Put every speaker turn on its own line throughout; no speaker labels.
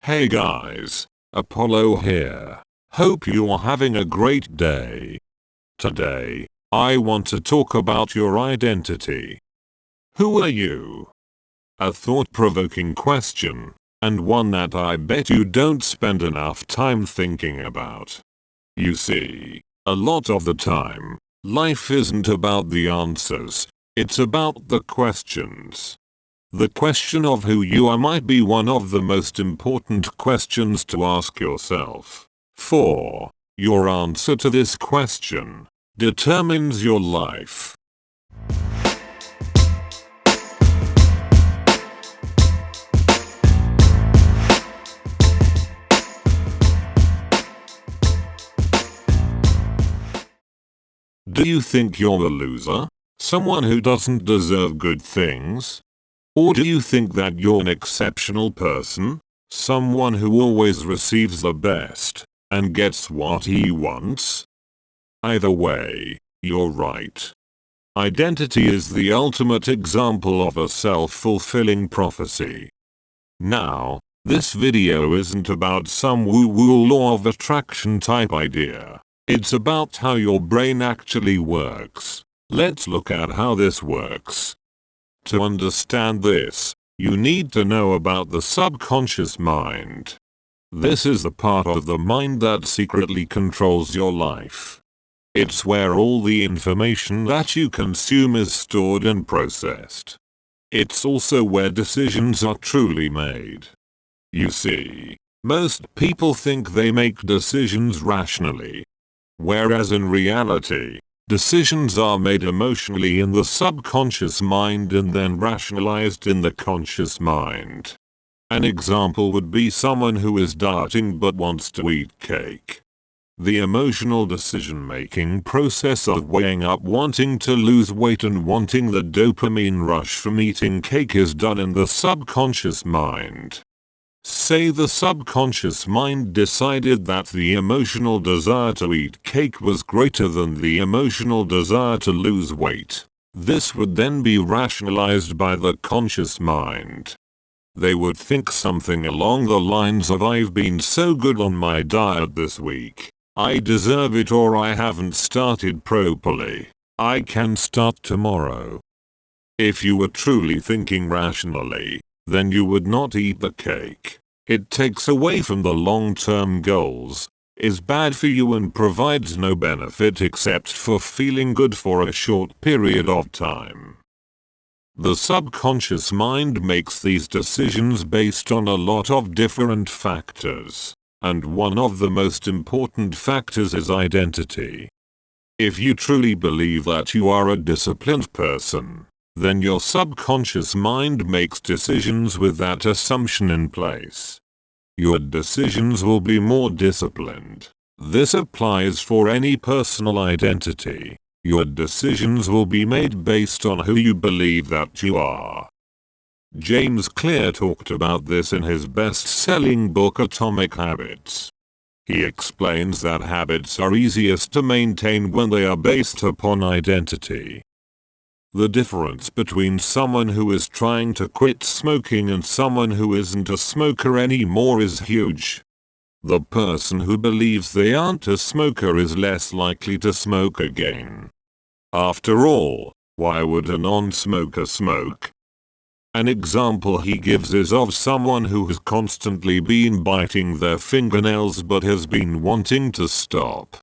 Hey guys, Apollo here. Hope you are having a great day. Today, I want to talk about your identity. Who are you? A thought-provoking question, and one that I bet you don't spend enough time thinking about. You see, a lot of the time, life isn't about the answers, it's about the questions. The question of who you are might be one of the most important questions to ask yourself. For your answer to this question determines your life. Do you think you're a loser? Someone who doesn't deserve good things? Or do you think that you're an exceptional person? Someone who always receives the best and gets what he wants? Either way, you're right. Identity is the ultimate example of a self-fulfilling prophecy. Now, this video isn't about some woo-woo law of attraction type idea. It's about how your brain actually works. Let's look at how this works. To understand this, you need to know about the subconscious mind. This is the part of the mind that secretly controls your life. It's where all the information that you consume is stored and processed. It's also where decisions are truly made. You see, most people think they make decisions rationally, whereas in reality, decisions are made emotionally in the subconscious mind and then rationalized in the conscious mind. An example would be someone who is dieting but wants to eat cake. The emotional decision-making process of weighing up wanting to lose weight and wanting the dopamine rush from eating cake is done in the subconscious mind. Say the subconscious mind decided that the emotional desire to eat cake was greater than the emotional desire to lose weight. This would then be rationalized by the conscious mind. They would think something along the lines of "I've been so good on my diet this week. I deserve it," or "I haven't started properly. I can start tomorrow." If you were truly thinking rationally, then you would not eat the cake. It takes away from the long-term goals, is bad for you and provides no benefit except for feeling good for a short period of time. The subconscious mind makes these decisions based on a lot of different factors, and one of the most important factors is identity. If you truly believe that you are a disciplined person, then your subconscious mind makes decisions with that assumption in place. Your decisions will be more disciplined. This applies for any personal identity. Your decisions will be made based on who you believe that you are. James Clear talked about this in his best-selling book Atomic Habits. He explains that habits are easiest to maintain when they are based upon identity. The difference between someone who is trying to quit smoking and someone who isn't a smoker anymore is huge. The person who believes they aren't a smoker is less likely to smoke again. After all, why would a non-smoker smoke? An example he gives is of someone who has constantly been biting their fingernails but has been wanting to stop.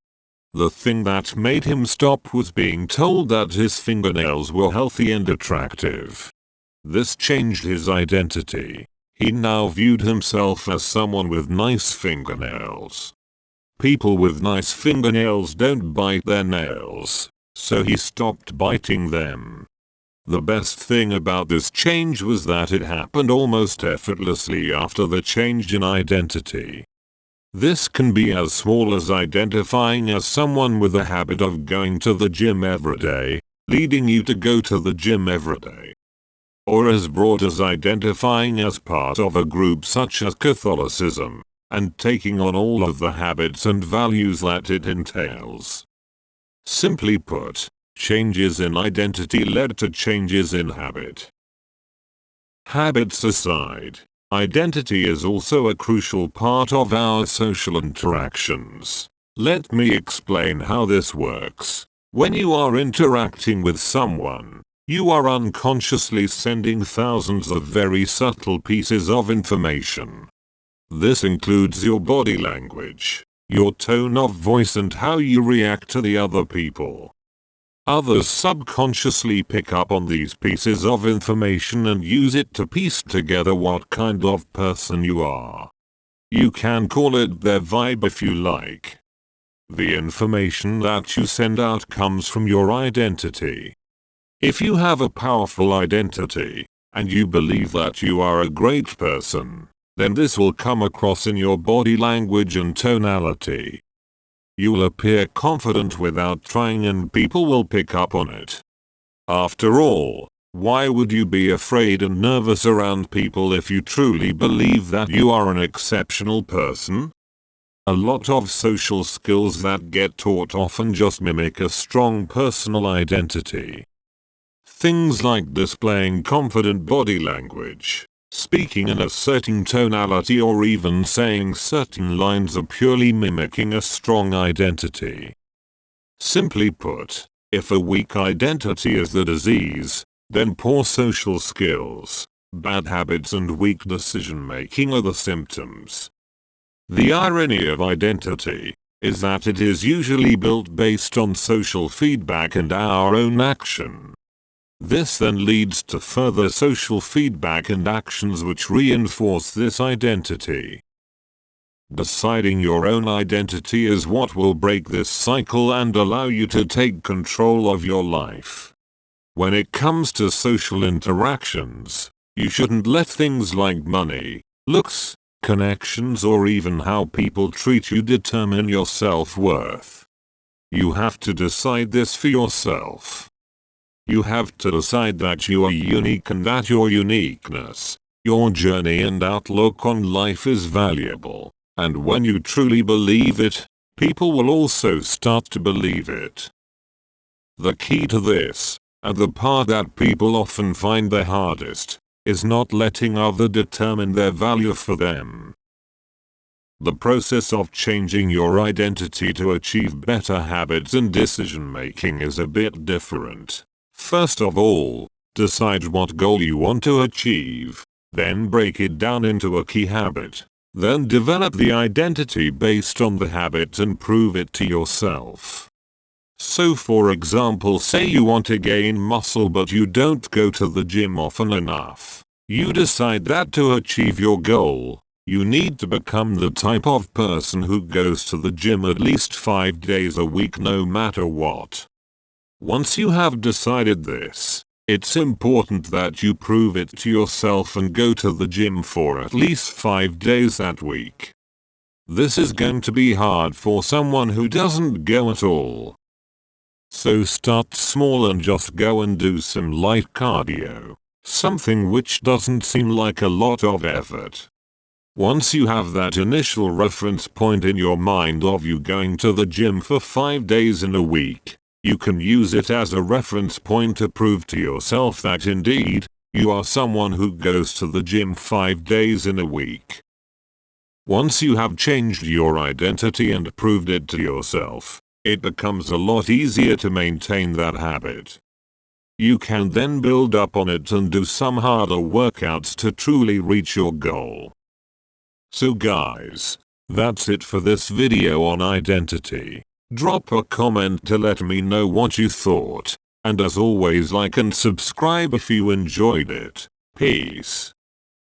The thing that made him stop was being told that his fingernails were healthy and attractive. This changed his identity. He now viewed himself as someone with nice fingernails. People with nice fingernails don't bite their nails, so he stopped biting them. The best thing about this change was that it happened almost effortlessly after the change in identity. This can be as small as identifying as someone with a habit of going to the gym every day, leading you to go to the gym every day. Or as broad as identifying as part of a group such as Catholicism, and taking on all of the habits and values that it entails. Simply put, changes in identity led to changes in habit. Habits aside, Identity is also a crucial part of our social interactions. Let me explain how this works. When you are interacting with someone, you are unconsciously sending thousands of very subtle pieces of information. This includes your body language, your tone of voice, and how you react to the other people. Others subconsciously pick up on these pieces of information and use it to piece together what kind of person you are. You can call it their vibe if you like. The information that you send out comes from your identity. If you have a powerful identity, and you believe that you are a great person, then this will come across in your body language and tonality. You'll appear confident without trying, and people will pick up on it. After all, why would you be afraid and nervous around people if you truly believe that you are an exceptional person? A lot of social skills that get taught often just mimic a strong personal identity. Things like displaying confident body language, speaking in a certain tonality, or even saying certain lines are purely mimicking a strong identity. Simply put, if a weak identity is the disease, then poor social skills, bad habits, and weak decision making are the symptoms. The irony of identity is that it is usually built based on social feedback and our own action. This then leads to further social feedback and actions which reinforce this identity. Deciding your own identity is what will break this cycle and allow you to take control of your life. When it comes to social interactions, you shouldn't let things like money, looks, connections, or even how people treat you determine your self-worth. You have to decide this for yourself. You have to decide that you are unique and that your uniqueness, your journey and outlook on life is valuable. And when you truly believe it, people will also start to believe it. The key to this, and the part that people often find the hardest, is not letting others determine their value for them. The process of changing your identity to achieve better habits and decision making is a bit different. First of all, decide what goal you want to achieve, then break it down into a key habit. Then develop the identity based on the habit and prove it to yourself. So for example, say you want to gain muscle but you don't go to the gym often enough. You decide that to achieve your goal, you need to become the type of person who goes to the gym at least 5 days a week no matter what. Once you have decided this, it's important that you prove it to yourself and go to the gym for at least 5 days that week. This is going to be hard for someone who doesn't go at all. So start small and just go and do some light cardio, something which doesn't seem like a lot of effort. Once you have that initial reference point in your mind of you going to the gym for 5 days in a week, you can use it as a reference point to prove to yourself that indeed, you are someone who goes to the gym 5 days in a week. Once you have changed your identity and proved it to yourself, it becomes a lot easier to maintain that habit. You can then build up on it and do some harder workouts to truly reach your goal. So guys, that's it for this video on identity. Drop a comment to let me know what you thought, and as always like and subscribe if you enjoyed it. Peace.